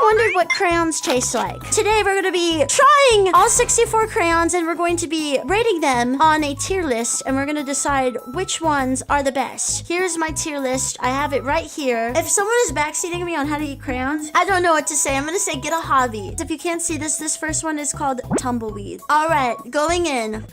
wondered what crayons taste like. Today we're gonna be trying all 64 crayons and we're going to be rating them on a tier list and we're gonna decide which ones are the best. Here's my tier list. I have it right here. If someone is backseating me on how to eat crayons, I don't know what to say. I'm gonna say get a hobby. If you can't see this first one is called Tumbleweed. All right, going in.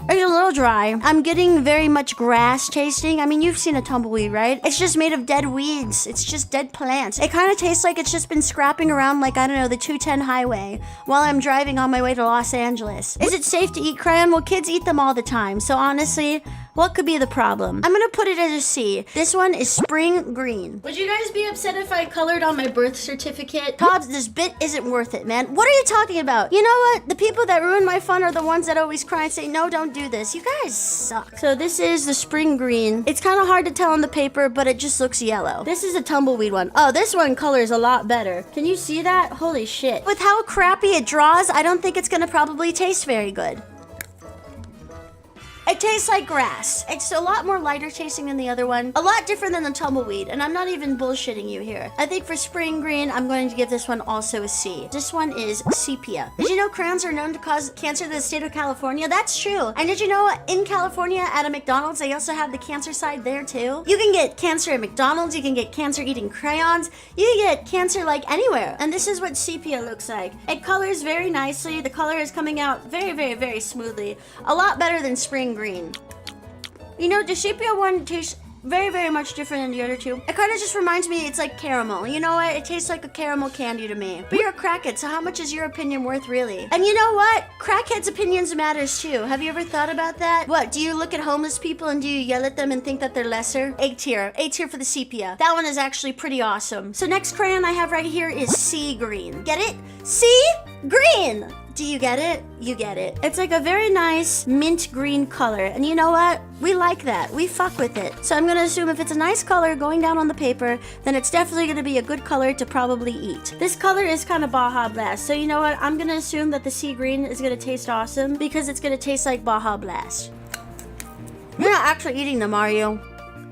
It's a little dry. I'm getting very much grass tasting. I mean, you've seen a tumbleweed, right? It's just made of dead weeds. It's just dead plants. It kind of tastes like it's just been scrapping around like, I don't know, the 210 highway while I'm driving on my way to Los Angeles. Is it safe to eat crayon? Well, kids eat them all the time. So honestly, what could be the problem? I'm gonna put it as a C. This one is spring green. Would you guys be upset if I colored on my birth certificate? Cobbs, this bit isn't worth it, man. What are you talking about? You know what? The people that ruin my fun are the ones that always cry and say, no, don't do this. You guys suck. So this is the spring green. It's kind of hard to tell on the paper, but it just looks yellow. This is a tumbleweed one. Oh, this one colors a lot better. Can you see that? Holy shit. With how crappy it draws, I don't think it's gonna probably taste very good. It tastes like grass. It's a lot more lighter tasting than the other one. A lot different than the tumbleweed, and I'm not even bullshitting you here. I think for spring green, I'm going to give this one also a C. This one is sepia. Did you know crayons are known to cause cancer to the state of California? That's true. And did you know in California at a McDonald's, they also have the cancer side there too? You can get cancer at McDonald's, you can get cancer eating crayons, you can get cancer like anywhere. And this is what sepia looks like. It colors very nicely. The color is coming out very, very, very smoothly. A lot better than spring green. You know, the sepia one tastes very, very much different than the other two. It kind of just reminds me, it's like caramel. You know what? It tastes like a caramel candy to me. But you're a crackhead, so how much is your opinion worth, really? And you know what? Crackheads' opinions matters too. Have you ever thought about that? What, do you look at homeless people and do you yell at them and think that they're lesser? A tier. A tier for the sepia. That one is actually pretty awesome. So next crayon I have right here is sea green. Get it? Sea green! Do you get it? You get it. It's like a very nice mint green color. And you know what? We like that. We fuck with it. So I'm gonna assume if it's a nice color going down on the paper, then it's definitely gonna be a good color to probably eat. This color is kind of Baja Blast. So you know what? I'm gonna assume that the sea green is gonna taste awesome because it's gonna taste like Baja Blast. You're not actually eating them, are you?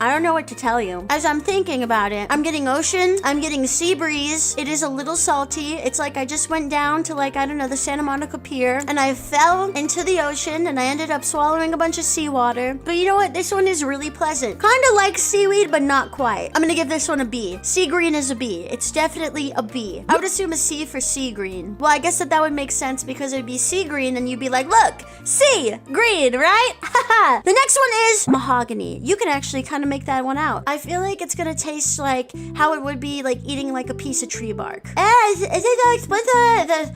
I don't know what to tell you. As I'm thinking about it, I'm getting ocean, I'm getting sea breeze. It is a little salty. It's like I just went down to like, I don't know, the Santa Monica Pier and I fell into the ocean and I ended up swallowing a bunch of seawater. But you know what? This one is really pleasant. Kind of like seaweed, but not quite. I'm gonna give this one a B. Sea green is a B. It's definitely a B. I would assume a C for sea green. Well, I guess that would make sense because it'd be sea green and you'd be like, look, sea green, right? Haha. The next one is mahogany. You can actually kind of make that one out. I feel like it's gonna taste like how it would be like eating like a piece of tree bark. Is it like splinter?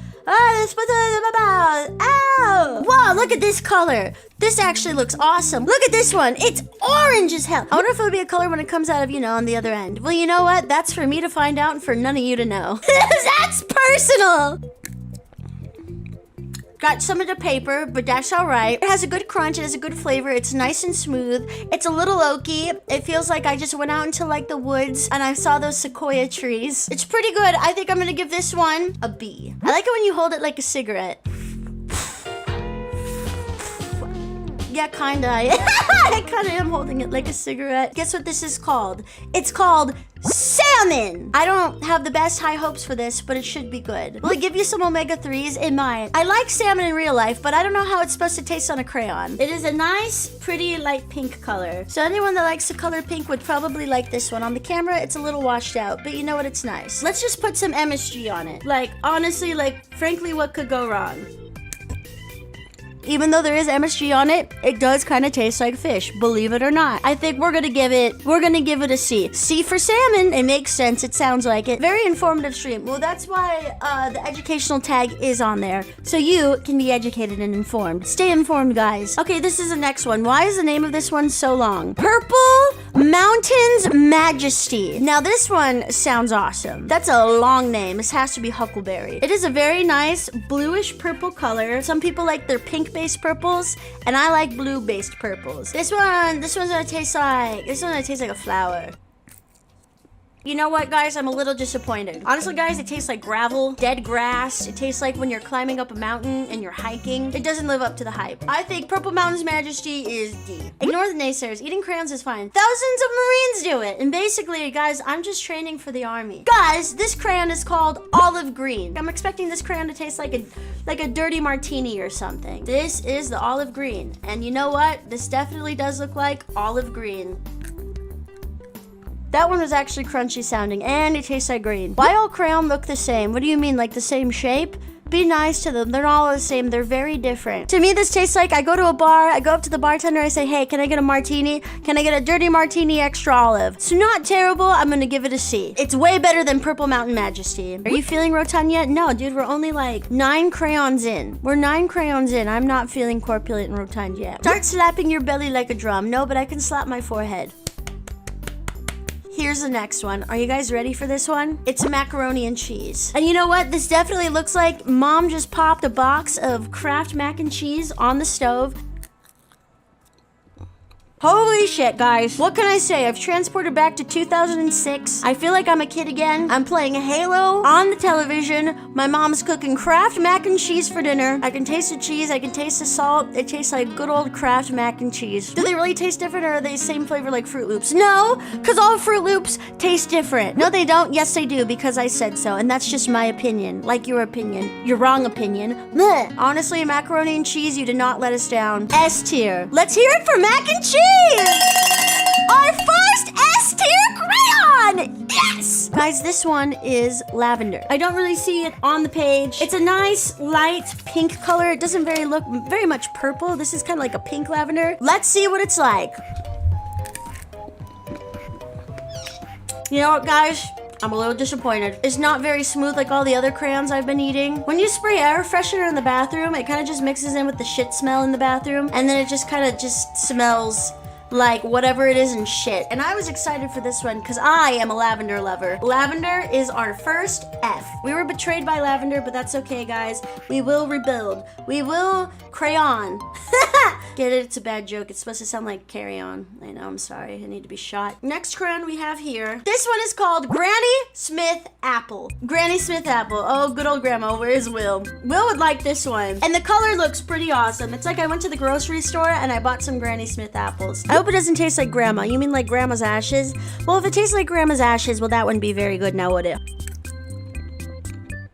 Ow! Wow, look at this color. This actually looks awesome. Look at this one. It's orange as hell. I wonder if it'll be a color when it comes out of, you know, on the other end. Well, you know what? That's for me to find out and for none of you to know. That's personal. Got some of the paper, but that's all right. It has a good crunch, it has a good flavor, it's nice and smooth. It's a little oaky. It feels like I just went out into like the woods and I saw those sequoia trees. It's pretty good. I think I'm gonna give this one a B. I like it when you hold it like a cigarette. Yeah, kinda. I kinda am holding it like a cigarette. Guess what this is called? It's called salmon! I don't have the best high hopes for this, but it should be good. Will it give you some omega-3s? It might. I like salmon in real life, but I don't know how it's supposed to taste on a crayon. It is a nice, pretty light pink color. So anyone that likes the color pink would probably like this one. On the camera, it's a little washed out, but you know what? It's nice. Let's just put some MSG on it. Like, honestly, like, frankly, what could go wrong? Even though there is MSG on it, it does kind of taste like fish, believe it or not. I think we're gonna give it a C. C for salmon. It makes sense. It sounds like it. Very informative stream. Well, that's why the educational tag is on there. So you can be educated and informed. Stay informed, guys. Okay, this is the next one. Why is the name of this one so long? Purple Mountains Majesty. Now this one sounds awesome. That's a long name. This has to be Huckleberry. It is a very nice bluish purple color. Some people like their pink-based purples, and I like blue-based purples. This one's gonna taste like a flower. You know what, guys? I'm a little disappointed. Honestly, guys, it tastes like gravel, dead grass. It tastes like when you're climbing up a mountain and you're hiking. It doesn't live up to the hype. I think Purple Mountain's Majesty is D. Ignore the naysayers. Eating crayons is fine. Thousands of Marines do it. And basically, guys, I'm just training for the army. Guys, this crayon is called Olive Green. I'm expecting this crayon to taste like a dirty martini or something. This is the Olive Green. And you know what? This definitely does look like olive green. That one was actually crunchy sounding, and it tastes like green. Why all crayon look the same? What do you mean, like the same shape? Be nice to them. They're not all the same. They're very different. To me, this tastes like I go to a bar, I go up to the bartender, I say, hey, can I get a martini? Can I get a dirty martini extra olive? So not terrible. I'm gonna give it a C. It's way better than Purple Mountain Majesty. Are you feeling rotund yet? No, dude, we're only like 9 crayons in. We're 9 crayons in. I'm not feeling corpulent and rotund yet. Start slapping your belly like a drum. No, but I can slap my forehead. Here's the next one. Are you guys ready for this one? It's a macaroni and cheese. And you know what? This definitely looks like mom just popped a box of Kraft mac and cheese on the stove. Holy shit, guys. What can I say? I've transported back to 2006. I feel like I'm a kid again. I'm playing Halo on the television. My mom's cooking Kraft mac and cheese for dinner. I can taste the cheese. I can taste the salt. It tastes like good old Kraft mac and cheese. Do they really taste different, or are they the same flavor like Fruit Loops? No, because all Fruit Loops taste different. No, they don't. Yes, they do, because I said so. And that's just my opinion. Like your opinion. Your wrong opinion. Blech. Honestly, macaroni and cheese, you did not let us down. S tier. Let's hear it for mac and cheese. Our first S-tier crayon! Yes! Guys, this one is lavender. I don't really see it on the page. It's a nice, light pink color. It doesn't look very much purple. This is kind of like a pink lavender. Let's see what it's like. You know what, guys? I'm a little disappointed. It's not very smooth like all the other crayons I've been eating. When you spray air freshener in the bathroom, it kind of just mixes in with the shit smell in the bathroom, and then it just kind of just smells like whatever it is and shit. And I was excited for this one because I am a lavender lover. Lavender is our first F. We were betrayed by lavender, but that's okay, guys. We will rebuild. We will crayon. Get it? It's a bad joke. It's supposed to sound like carry on. I know, I'm sorry. I need to be shot. Next crayon we have here. This one is called Granny Smith Apple. Granny Smith Apple. Oh, good old grandma. Where's Will? Will would like this one. And the color looks pretty awesome. It's like I went to the grocery store and I bought some Granny Smith apples. I hope it doesn't taste like grandma. You mean like grandma's ashes? Well, if it tastes like grandma's ashes, well, that wouldn't be very good now, would it?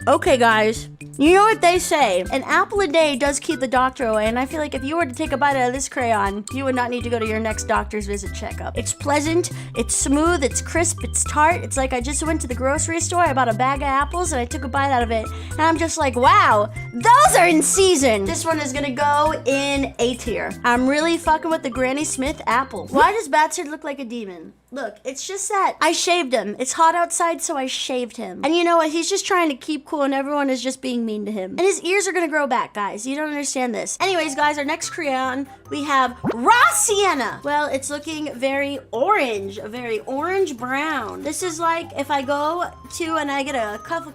Okay, guys. You know what they say, an apple a day does keep the doctor away, and I feel like if you were to take a bite out of this crayon, you would not need to go to your next doctor's visit checkup. It's pleasant, it's smooth, it's crisp, it's tart. It's like I just went to the grocery store, I bought a bag of apples, and I took a bite out of it, and I'm just like, wow, those are in season. This one is gonna go in A tier. I'm really fucking with the Granny Smith apple. Why does Bastard look like a demon? Look, it's just that I shaved him. It's hot outside, so I shaved him. And you know what? He's just trying to keep cool, and everyone is just being mean to him. And his ears are gonna grow back, guys. You don't understand this. Anyways, guys, our next crayon, we have Raw Sienna. Well, it's looking very orange, a very orange brown. This is like if I go to and I get a cup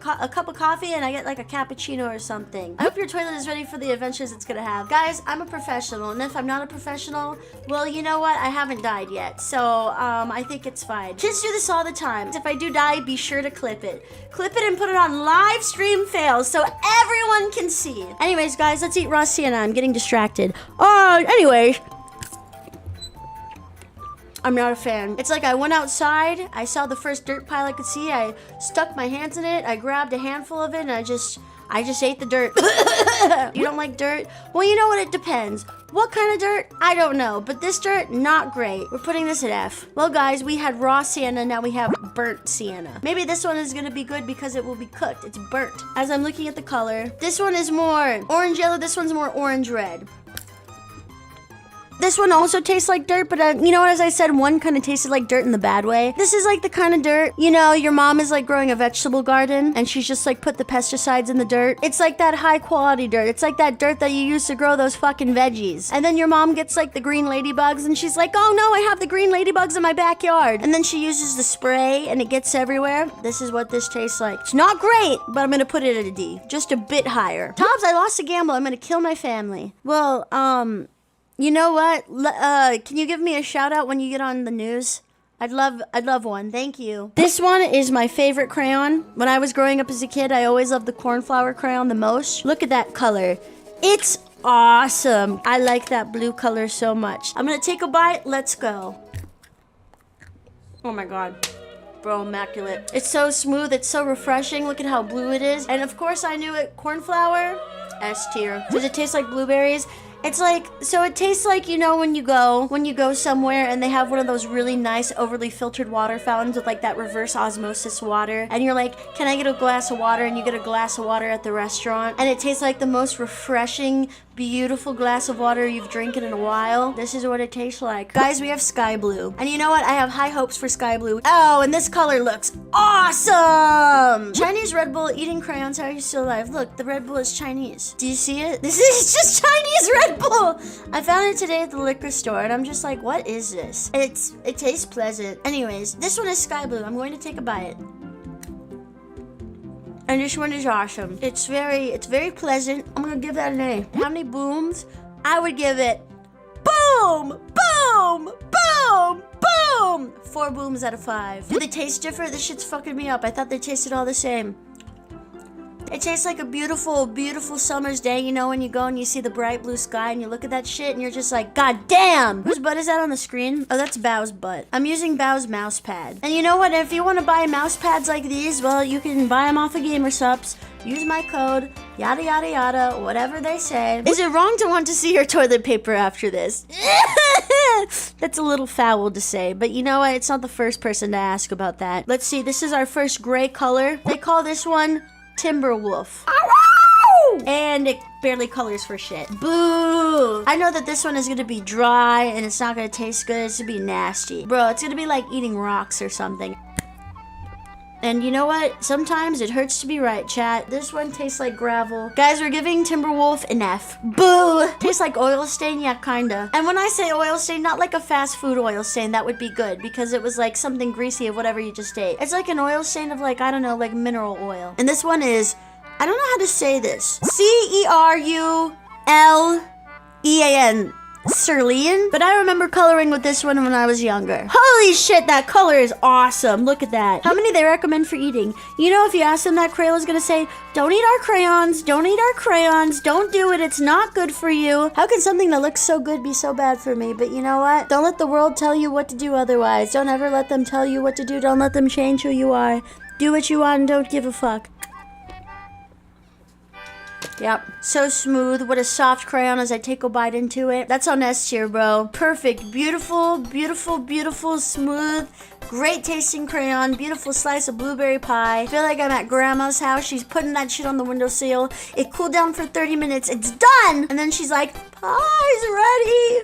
of coffee and I get like a cappuccino or something. I hope your toilet is ready for the adventures it's gonna have. Guys, I'm a professional, and if I'm not a professional, well, you know what? I haven't died yet, so I think it's fine. Kids do this all the time. If I do die, be sure to clip it. Clip it and put it on live stream fails so everyone can see. Anyways, guys, let's eat raw sienna. I'm getting distracted. Anyways, I'm not a fan. It's like I went outside, I saw the first dirt pile I could see, I stuck my hands in it, I grabbed a handful of it, and I just ate the dirt. You don't like dirt? Well, you know what? It depends. What kind of dirt? I don't know. But this dirt, not great. We're putting this at F. Well, guys, we had raw sienna. Now we have burnt sienna. Maybe this one is going to be good because it will be cooked. It's burnt. As I'm looking at the color, this one is more orange yellow. This one's more orange red. This one also tastes like dirt, but you know what, as I said, one kind of tasted like dirt in the bad way. This is like the kind of dirt, you know, your mom is like growing a vegetable garden and she's just like put the pesticides in the dirt. It's like that high quality dirt. It's like that dirt that you use to grow those fucking veggies. And then your mom gets like the green ladybugs and she's like, oh no, I have the green ladybugs in my backyard. And then she uses the spray and it gets everywhere. This is what this tastes like. It's not great, but I'm gonna put it at a D. Just a bit higher. Tobbs, I lost a gamble. I'm gonna kill my family. Well, you know what? Can you give me a shout out when you get on the news? I'd love one. Thank you. This one is my favorite crayon. When I was growing up as a kid, I always loved the cornflower crayon the most. Look at that color. It's awesome. I like that blue color so much. I'm gonna take a bite. Let's go. Oh my God. Bro, immaculate. It's so smooth. It's so refreshing. Look at how blue it is. And of course I knew it. Cornflower, S tier. Does it taste like blueberries? It's like, so it tastes like, you know, when you go somewhere and they have one of those really nice overly filtered water fountains with like that reverse osmosis water, and you're like, can I get a glass of water? And you get a glass of water at the restaurant, and it tastes like the most refreshing, beautiful glass of water you've drinking in a while. This is what it tastes like. Guys, we have sky blue. And you know what? I have high hopes for sky blue. Oh, and this color looks awesome! Chinese Red Bull eating crayons. How are you still alive? Look, the Red Bull is Chinese. Do you see it? This is just Chinese Red Bull! I found it today at the liquor store, and I'm just like, what is this? It tastes pleasant. Anyways, this one is sky blue. I'm going to take a bite. And this one is awesome. It's very pleasant. I'm gonna give that an A. How many booms? I would give it boom, boom, boom, boom. 4 booms out of 5. Do they taste different? This shit's fucking me up. I thought they tasted all the same. It tastes like a beautiful, beautiful summer's day, you know, when you go and you see the bright blue sky and you look at that shit and you're just like, God damn! Whose butt is that on the screen? Oh, that's Bao's butt. I'm using Bao's mouse pad. And you know what? If you want to buy mouse pads like these, well, you can buy them off of GamerSupps. Use my code, yada yada yada, whatever they say. Is it wrong to want to see your toilet paper after this? That's a little foul to say, but you know what? It's not the first person to ask about that. Let's see, this is our first gray color. They call this one Timberwolf. And it barely colors for shit. Boo! I know that this one is gonna be dry and it's not gonna taste good. It's gonna be nasty. Bro, it's gonna be like eating rocks or something. And you know what? Sometimes it hurts to be right, chat. This one tastes like gravel. Guys, we're giving Timberwolf an F. Boo! Tastes like oil stain? Yeah, kinda. And when I say oil stain, not like a fast food oil stain. That would be good because it was like something greasy of whatever you just ate. It's like an oil stain of like, I don't know, like mineral oil. And this one is, I don't know how to say this. Cerulean. Cerulean? But I remember coloring with this one when I was younger. Holy shit, that color is awesome. Look at that. How many they recommend for eating? You know, if you ask them that, Crayola's gonna say, don't eat our crayons, don't eat our crayons, don't do it, it's not good for you. How can something that looks so good be so bad for me? But you know what? Don't let the world tell you what to do otherwise. Don't ever let them tell you what to do. Don't let them change who you are. Do what you want and don't give a fuck. Yep, so smooth. What a soft crayon as I take a bite into it. That's on S tier, bro. Perfect, beautiful, beautiful, beautiful, smooth, great tasting crayon. Beautiful slice of blueberry pie. Feel like I'm at grandma's house. She's putting that shit on the windowsill. It cooled down for 30 minutes. It's done! And then she's like, pie's ready!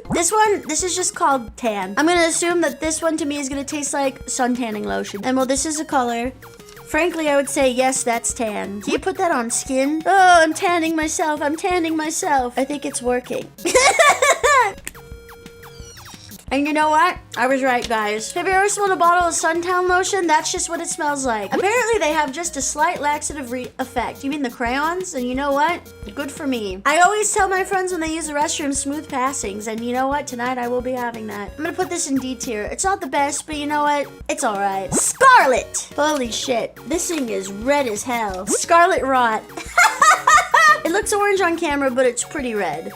This is just called tan. I'm gonna assume that this one to me is gonna taste like sun tanning lotion. And well, this is a color. Frankly, I would say, yes, that's tan. Do you put that on skin? Oh, I'm tanning myself. I'm tanning myself. I think it's working. And you know what? I was right, guys. Have you ever smelled a bottle of suntan lotion? That's just what it smells like. Apparently, they have just a slight laxative effect. You mean the crayons? And you know what? Good for me. I always tell my friends when they use the restroom, smooth passings. And you know what? Tonight, I will be having that. I'm gonna put this in D tier. It's not the best, but you know what? It's all right. Scarlet! Holy shit. This thing is red as hell. Scarlet rot. It looks orange on camera, but it's pretty red.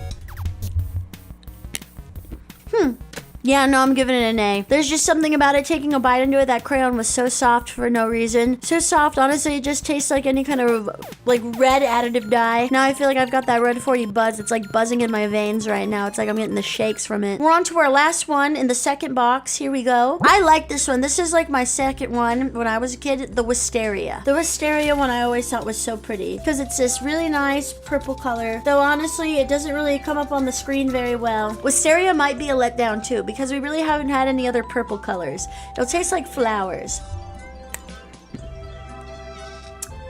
Yeah, no, I'm giving it an A. There's just something about it, taking a bite into it. That crayon was so soft for no reason. So soft, honestly, it just tastes like any kind of, like, red additive dye. Now I feel like I've got that red 40 buzz. It's, like, buzzing in my veins right now. It's like I'm getting the shakes from it. We're on to our last one in the second box. Here we go. I like this one. This is, like, my second one when I was a kid. The Wisteria. The Wisteria one I always thought was so pretty because it's this really nice purple color. Though, honestly, it doesn't really come up on the screen very well. Wisteria might be a letdown, too, because we really haven't had any other purple colors. It'll taste like flowers.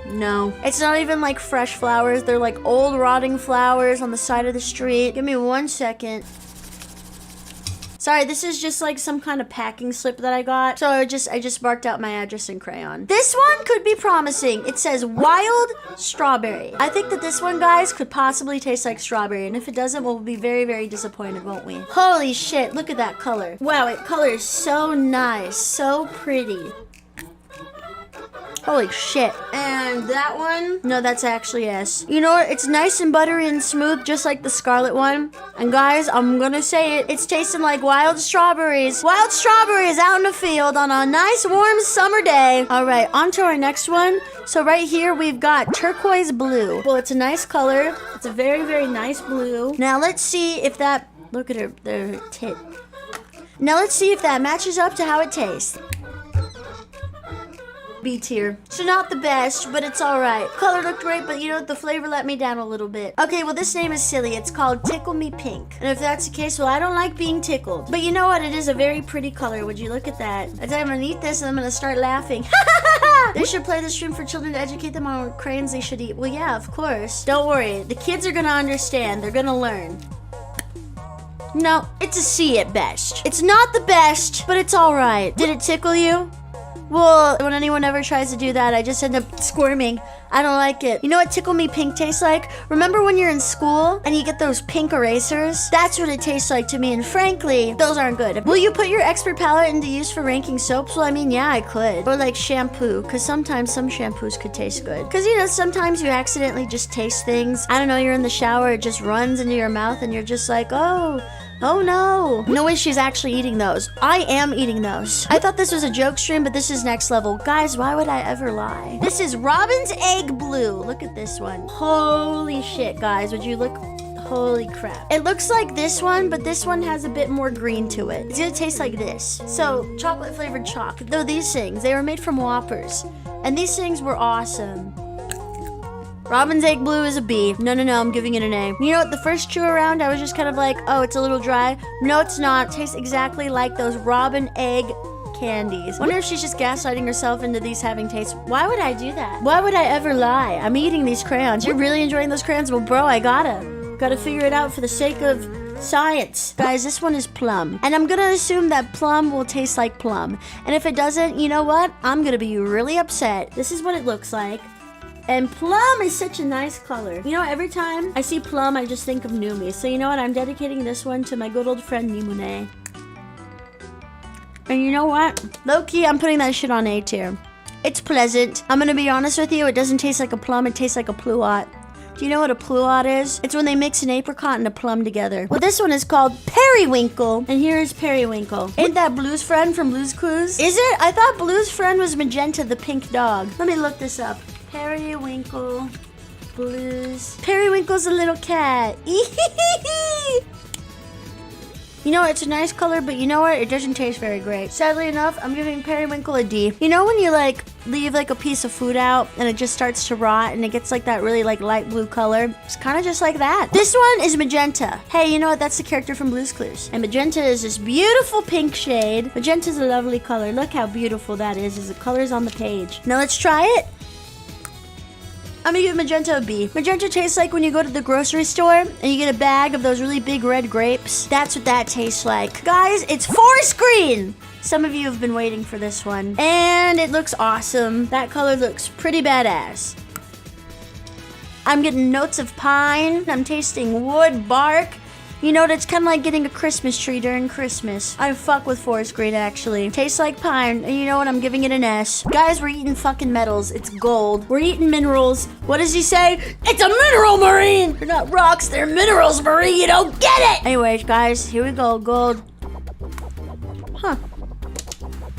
No. It's not even like fresh flowers. They're like old rotting flowers on the side of the street. Give me 1 second. Sorry, this is just like some kind of packing slip that I got. So I just marked out my address in crayon. This one could be promising. It says wild strawberry. I think that this one, guys, could possibly taste like strawberry. And if it doesn't, we'll be very, very disappointed, won't we? Holy shit, look at that color. Wow, it colors so nice, so pretty. Holy shit. And that one, no, that's actually S. You know what? It's nice and buttery and smooth, just like the Scarlet one. And guys, I'm gonna say it. It's tasting like wild strawberries. Wild strawberries out in the field on a nice warm summer day. All right, on to our next one. So right here, we've got turquoise blue. Well, it's a nice color. It's a very, very nice blue. Now let's see if that, look at her tit. Now let's see if that matches up to how it tastes. B tier. So not the best, but it's all right. Color looked great, but you know, the flavor let me down a little bit. Okay, well, this name is silly. It's called Tickle Me Pink. And if that's the case, well, I don't like being tickled. But you know what? It is a very pretty color. Would you look at that? I'm gonna eat this and I'm gonna start laughing. They should play this stream for children to educate them on what crayons they should eat. Well, yeah, of course. Don't worry. The kids are gonna understand. They're gonna learn. No, it's a C at best. It's not the best, but it's all right. Did it tickle you? Well, when anyone ever tries to do that, I just end up squirming. I don't like it. You know what Tickle Me Pink tastes like? Remember when you're in school and you get those pink erasers? That's what it tastes like to me, and frankly, those aren't good. Will you put your expert palette into use for ranking soaps? Well, I mean, yeah, I could. Or like shampoo, because sometimes some shampoos could taste good. Because, you know, sometimes you accidentally just taste things. I don't know, you're in the shower, it just runs into your mouth, and you're just like, oh no. No way she's actually eating those. I am eating those. I thought this was a joke stream, but this is next level. Guys, why would I ever lie? This is Robin's Egg Blue. Look at this one. Holy shit, guys. Would you look? Holy crap. It looks like this one, but this one has a bit more green to it. It's gonna taste like this. So, chocolate flavored chalk. Though these things, they were made from Whoppers. And these things were awesome. Robin's Egg Blue is a B. No, I'm giving it an A. You know what? The first chew around, I was just kind of like, oh, it's a little dry. No, it's not. It tastes exactly like those Robin Egg candies. Wonder if she's just gaslighting herself into these having taste. Why would I do that? Why would I ever lie? I'm eating these crayons. You're really enjoying those crayons? Well, bro, I gotta figure it out for the sake of science. Guys, this one is plum. And I'm gonna assume that plum will taste like plum. And if it doesn't, you know what? I'm gonna be really upset. This is what it looks like. And plum is such a nice color. You know, every time I see plum, I just think of Numi. So you know what? I'm dedicating this one to my good old friend Nimune. And you know what? Low-key, I'm putting that shit on A tier. It's pleasant. I'm gonna be honest with you, it doesn't taste like a plum, it tastes like a pluot. Do you know what a pluot is? It's when they mix an apricot and a plum together. Well, this one is called Periwinkle. And here's Periwinkle. Ain't that Blue's friend from Blue's Clues? Is it? I thought Blue's friend was Magenta, the pink dog. Let me look this up. Periwinkle Blues. Periwinkle's a little cat. You know, it's a nice color, but you know what? It doesn't taste very great. Sadly enough, I'm giving Periwinkle a D. You know when you like leave like a piece of food out and it just starts to rot and it gets like that really like light blue color? It's kind of just like that. This one is Magenta. Hey, you know what? That's the character from Blue's Clues. And Magenta is this beautiful pink shade. Magenta's a lovely color. Look how beautiful that is. The color's on the page. Now let's try it. I'm gonna give Magenta a B. Magenta tastes like when you go to the grocery store and you get a bag of those really big red grapes. That's what that tastes like. Guys, it's forest green! Some of you have been waiting for this one. And it looks awesome. That color looks pretty badass. I'm getting notes of pine. I'm tasting wood, bark. You know, it's kind of like getting a Christmas tree during Christmas. I fuck with forest green, actually. Tastes like pine, and you know what? I'm giving it an S. Guys, we're eating fucking metals. It's gold. We're eating minerals. What does he say? It's a mineral, Marine! They're not rocks, they're minerals, Marine. You don't get it! Anyways, guys, here we go. Gold. Huh.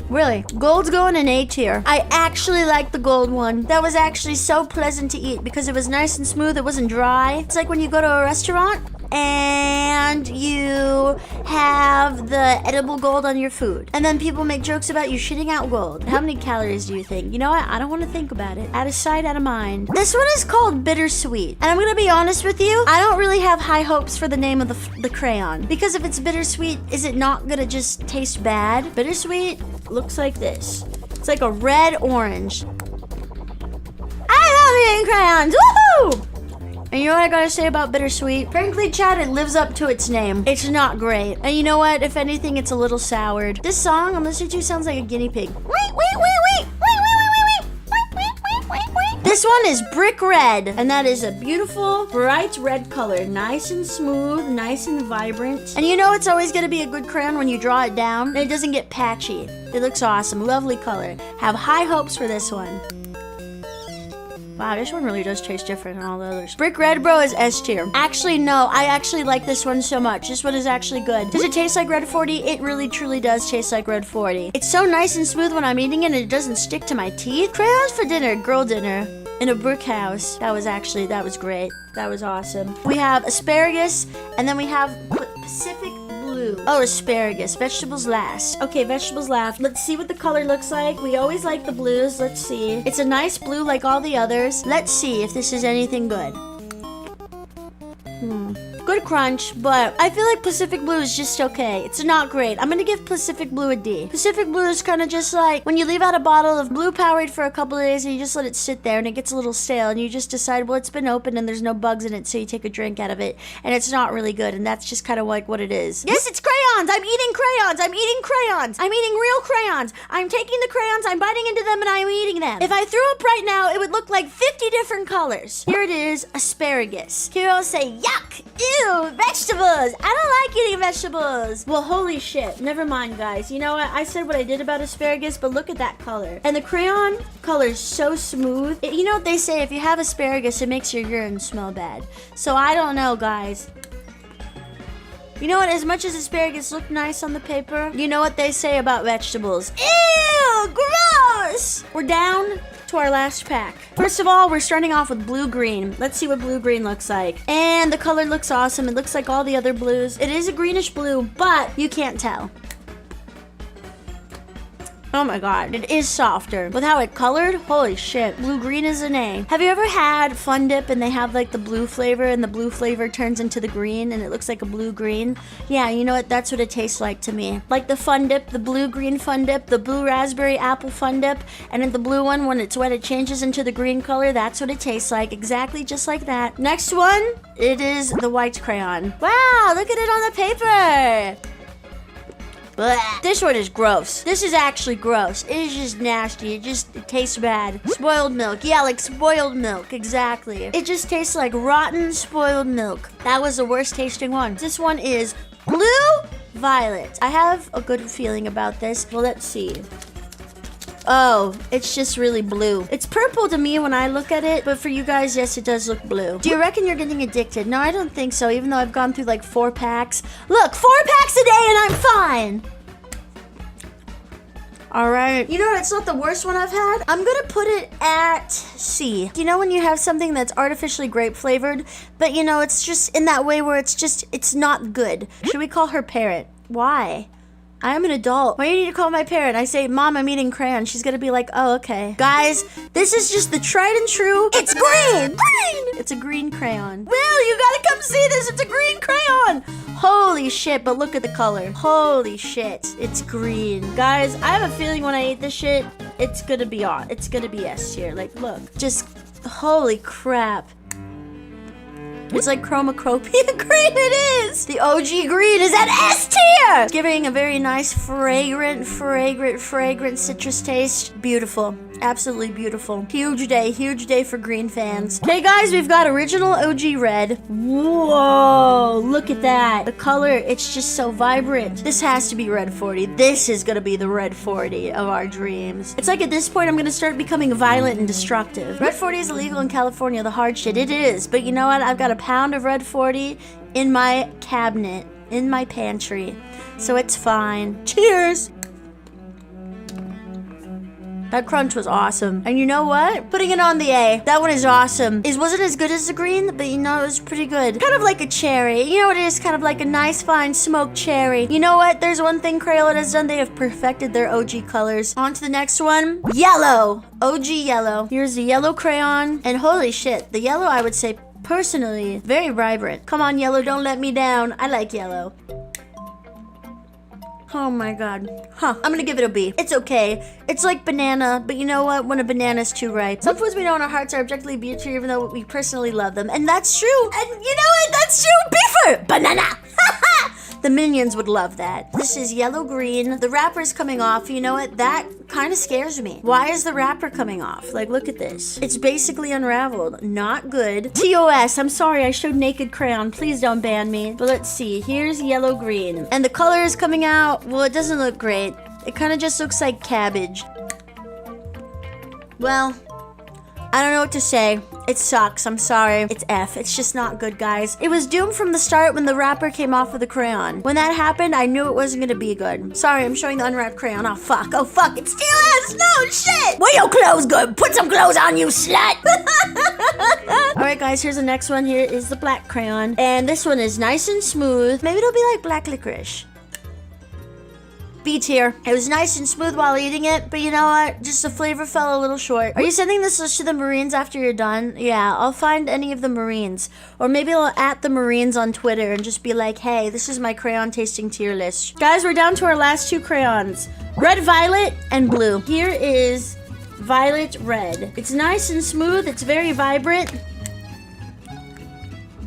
Really, gold's going in A tier. I actually like the gold one. That was actually so pleasant to eat because it was nice and smooth. It wasn't dry. It's like when you go to a restaurant and you have the edible gold on your food. And then people make jokes about you shitting out gold. How many calories do you think? You know what? I don't want to think about it. Out of sight, out of mind. This one is called Bittersweet. And I'm gonna be honest with you, I don't really have high hopes for the name of the crayon. Because if it's bittersweet, is it not gonna just taste bad? Bittersweet looks like this. It's like a red orange. I love eating crayons! Woohoo! And you know what I gotta say about bittersweet? Frankly, Chad, it lives up to its name. It's not great. And you know what? If anything, it's a little soured. This song I'm listening to sounds like a guinea pig. This one is brick red, and that is a beautiful, bright red color. Nice and smooth, nice and vibrant. And you know it's always gonna be a good crayon when you draw it down, and it doesn't get patchy. It looks awesome, lovely color. Have high hopes for this one. Wow, this one really does taste different than all the others. Brick Red, bro, is S tier. Actually, no, I actually like this one so much. This one is actually good. Does it taste like Red 40? It really, truly does taste like Red 40. It's so nice and smooth when I'm eating it, and it doesn't stick to my teeth. Crayons for dinner, girl dinner, in a brick house. That was great. That was awesome. We have asparagus, and then we have Pacific Blue. Oh, asparagus. Vegetables last. Okay, vegetables last. Let's see what the color looks like. We always like the blues. Let's see. It's a nice blue like all the others. Let's see if this is anything good. Good crunch, but I feel like Pacific Blue is just okay. It's not great. I'm gonna give Pacific Blue a D. Pacific Blue is kind of just like when you leave out a bottle of blue Powerade for a couple of days and you just let it sit there and it gets a little stale and you just decide, well, it's been open and there's no bugs in it, so you take a drink out of it and it's not really good, and that's just kind of like what it is. Yes, it's crayons. I'm eating crayons. I'm eating crayons. I'm eating real crayons. I'm taking the crayons, I'm biting into them, and I'm eating them. If I threw up right now, it would look like 50 different colors. Here it is, asparagus. Here I'll say, yuck, ew, vegetables. I don't like eating vegetables. Well, holy shit. Never mind, guys. You know what? I said what I did about asparagus, but look at that color. And the crayon color is so smooth. You know what they say? If you have asparagus, it makes your urine smell bad. So I don't know, guys. You know what? As much as asparagus look nice on the paper, you know what they say about vegetables? Ew, gross! We're down to our last pack. First of all, we're starting off with blue-green. Let's see what blue-green looks like. And the color looks awesome. It looks like all the other blues. It is a greenish blue, but you can't tell. Oh my god, it is softer. With how it colored, holy shit. Blue-green is an A. Have you ever had Fun Dip and they have like the blue flavor and the blue flavor turns into the green and it looks like a blue-green? Yeah, you know what? That's what it tastes like to me. Like the Fun Dip, the blue-green Fun Dip, the blue raspberry apple Fun Dip, and then the blue one, when it's wet, it changes into the green color. That's what it tastes like. Exactly just like that. Next one, it is the white crayon. Wow, look at it on the paper. Blech. This one is gross. This is actually gross. It is just nasty. It tastes bad. Spoiled milk. Yeah, like spoiled milk. Exactly. It just tastes like rotten spoiled milk. That was the worst tasting one. This one is blue violet. I have a good feeling about this. Well, let's see. Oh, it's just really blue. It's purple to me when I look at it, but for you guys, yes, it does look blue. Do you reckon you're getting addicted? No, I don't think so, even though I've gone through like 4 packs. Look, 4 packs a day and I'm fine. All right. You know, it's not the worst one I've had. I'm gonna put it at C. You know when you have something that's artificially grape flavored, but you know, it's just in that way where it's not good. Should we call her Parrot? Why? I am an adult. Why do you need to call my parent? I say, Mom, I'm eating crayon. She's gonna be like, oh, okay. Guys, this is just the tried and true. It's green! Green! It's a green crayon. Will, you gotta come see this. It's a green crayon. Holy shit, but look at the color. Holy shit. It's green. Guys, I have a feeling when I eat this shit, it's gonna be on. It's gonna be S tier. Like, look. Just, holy crap. It's like chromacropia green, it is! The OG green is at S tier! It's giving a very nice fragrant citrus taste. Beautiful. Absolutely beautiful. Huge day for green fans. Okay guys, we've got original OG red. Whoa, look at that. The color, it's just so vibrant. This has to be Red 40. This is gonna be the Red 40 of our dreams. It's like at this point I'm gonna start becoming violent and destructive. Red 40 is illegal in California, the hard shit. It is, but you know what? I've got a pound of Red 40 in my cabinet, in my pantry, so it's fine. Cheers! That crunch was awesome. And you know what? Putting it on the A. That one is awesome. It wasn't as good as the green, but you know, it was pretty good. Kind of like a cherry. You know what it is? Kind of like a nice, fine smoked cherry. You know what? There's one thing Crayola has done. They have perfected their OG colors. On to the next one. Yellow. OG yellow. Here's the yellow crayon. And holy shit, the yellow, I would say, personally, very vibrant. Come on, yellow, don't let me down. I like yellow. Oh my god. Huh. I'm gonna give it a B. It's okay. It's like banana, but you know what? When a banana's too ripe. Some foods we know in our hearts are objectively B tier, even though we personally love them. And that's true. And you know what? That's true. B for banana. The minions would love that. This is yellow green. The wrapper's coming off. You know what? That kind of scares me. Why is the wrapper coming off? Like, look at this. It's basically unraveled. Not good. TOS. I'm sorry. I showed naked crayon. Please don't ban me. But let's see. Here's yellow green. And the color is coming out. Well, it doesn't look great. It kind of just looks like cabbage. Well, I don't know what to say. It sucks. I'm sorry. It's F. It's just not good, guys. It was doomed from the start when the wrapper came off of the crayon. When that happened, I knew it wasn't gonna be good. Sorry, I'm showing the unwrapped crayon. Oh, fuck. Oh, fuck. It's TOS. No, shit. Well, your clothes good. Put some clothes on, you slut. Alright, guys. Here's the next one. Here is the black crayon. And this one is nice and smooth. Maybe it'll be like black licorice. B tier. It was nice and smooth while eating it, but you know what? Just the flavor fell a little short. Are you sending this list to the Marines after you're done? Yeah, I'll find any of the Marines. Or maybe I'll @ the Marines on Twitter and just be like, hey, this is my crayon tasting tier list. Guys, we're down to our last two crayons. Red, violet, and blue. Here is violet red. It's nice and smooth. It's very vibrant.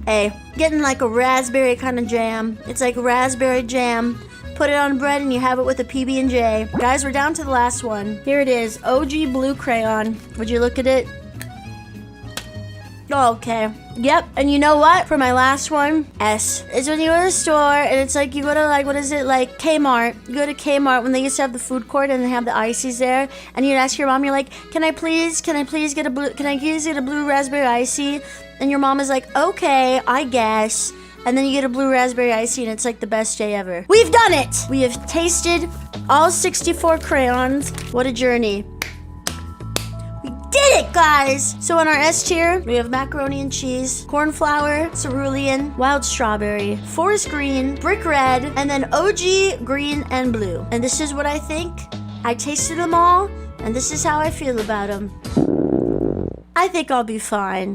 A. Getting like a raspberry kind of jam. It's like raspberry jam. Put it on bread and you have it with a PB&J. Guys, we're down to the last one. Here it is, OG blue crayon. Would you look at it? Oh, okay. Yep, and you know what? For my last one, S. It's when you go to the store and it's like you go to like, what is it? Like Kmart. You go to Kmart when they used to have the food court and they have the ices there. And you'd ask your mom, you're like, can I please get a blue raspberry icy? And your mom is like, okay, I guess. And then you get a blue raspberry icy and it's like the best day ever. We've done it! We have tasted all 64 crayons. What a journey. We did it, guys! So on our S tier, we have macaroni and cheese, cornflower, cerulean, wild strawberry, forest green, brick red, and then OG green and blue. And this is what I think. I tasted them all, and this is how I feel about them. I think I'll be fine.